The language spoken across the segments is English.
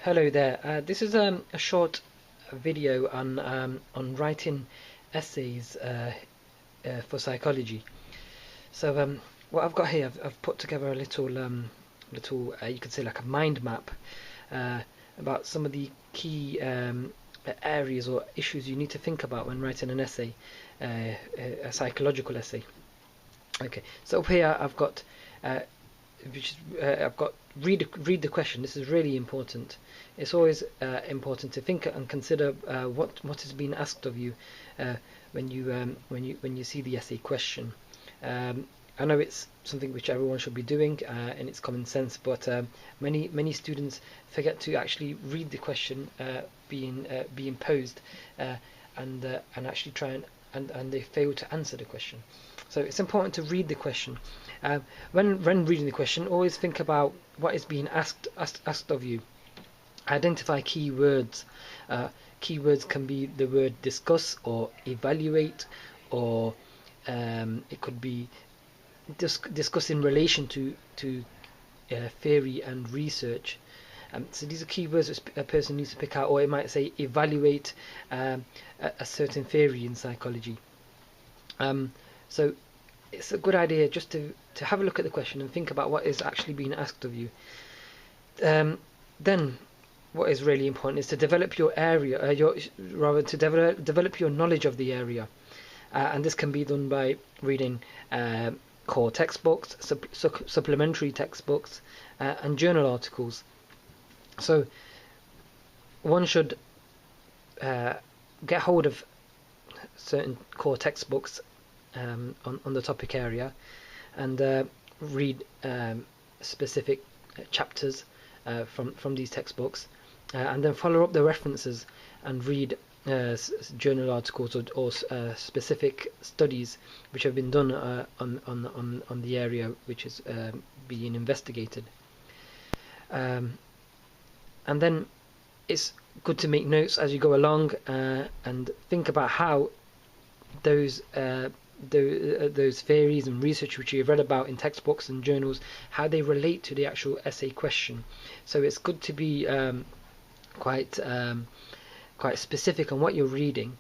Hello there. This is a short video on writing essays for psychology. So what I've got here, I've put together a little you could say like a mind map uh, about some of the key areas or issues you need to think about when writing an essay, a psychological essay. Okay, so up here uh, I've got read the question. This is really important. It's always important to think and consider what is being asked of you uh, when you see the essay question. I know it's something which everyone should be doing, and it's common sense, but many students forget to actually read the question being posed, and actually try and they fail to answer the question. So it's important to read the question. When reading the question, always think about what is being asked of you. Identify key words. Keywords can be the word discuss or evaluate, or it could be discuss in relation to theory and research. So these are keywords a person needs to pick out, or it might say evaluate a certain theory in psychology. So it's a good idea just to have a look at the question and think about what is actually being asked of you. Then what is really important is to develop your area, to develop your knowledge of the area, and this can be done by reading core textbooks, supplementary textbooks, and journal articles. So one should get hold of certain core textbooks on the topic area, and read specific chapters from these textbooks, and then follow up the references and read journal articles or specific studies which have been done on the area which is being investigated. And then it's good to make notes as you go along, and think about how those theories and research which you've read about in textbooks and journals, how they relate to the actual essay question. So it's good to be quite specific on what you're reading,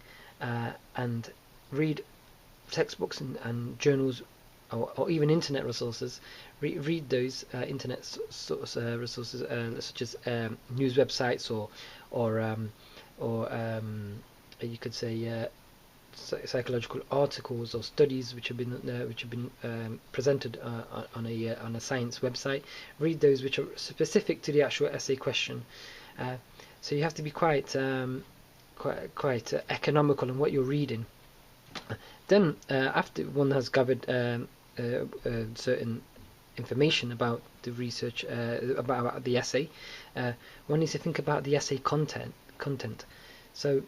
and read textbooks and journals, or even internet resources. Read those internet resources, such as news websites, or you could say psychological articles or studies which have been presented on a science website. Read those which are specific to the actual essay question. So you have to be quite economical in what you're reading. Then after one has gathered certain information about the research, about the essay, one needs to think about the essay content. So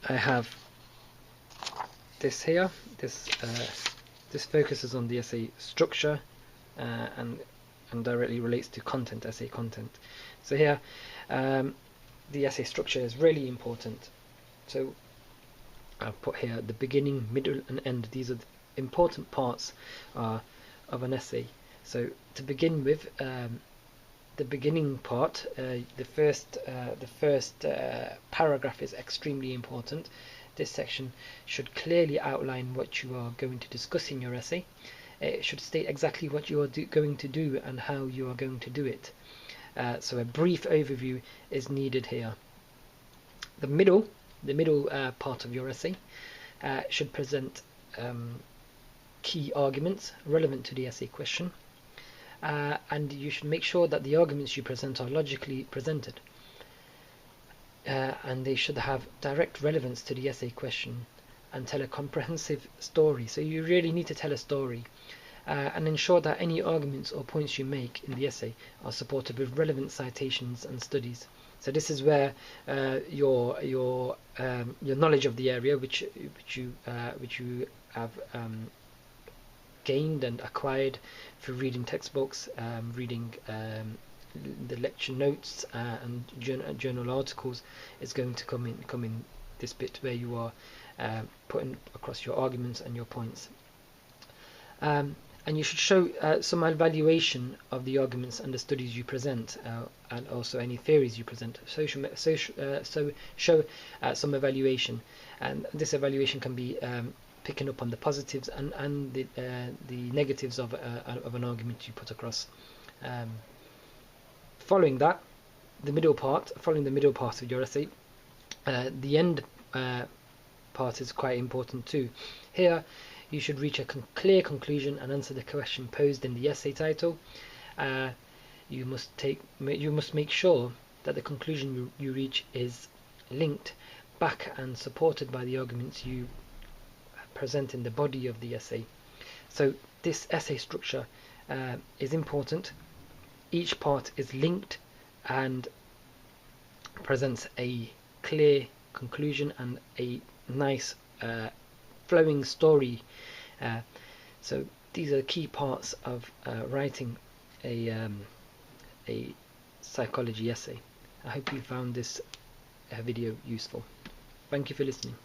I have this here. This focuses on the essay structure, and directly relates to content, essay content. So here, the essay structure is really important. So I've put here the beginning, middle, and end. These are the important parts of an essay. So to begin with, the beginning part, the first paragraph is extremely important. This section should clearly outline what you are going to discuss in your essay. It should state exactly what you are going to do and how you are going to do it. So a brief overview is needed here. The middle part of your essay should present key arguments relevant to the essay question, and you should make sure that the arguments you present are logically presented, and they should have direct relevance to the essay question and tell a comprehensive story. So you really need to tell a story, and ensure that any arguments or points you make in the essay are supported with relevant citations and studies. So this is where your knowledge of the area, which you have gained and acquired through reading textbooks, reading the lecture notes, and journal articles, is going to come in this bit where you are putting across your arguments and your points. And and you should show some evaluation of the arguments and the studies you present, and also any theories you present. So show some evaluation, and this evaluation can be picking up on the positives and the negatives of an argument you put across. Following that, following the middle part of your essay, the end part is quite important too. Here, you should reach a clear conclusion and answer the question posed in the essay title. You must make sure that the conclusion you reach is linked back and supported by the arguments you present in the body of the essay. So this essay structure is important. Each part is linked and presents a clear conclusion and a nice flowing story. So these are key parts of writing a psychology essay. I hope you found this video useful. Thank you for listening.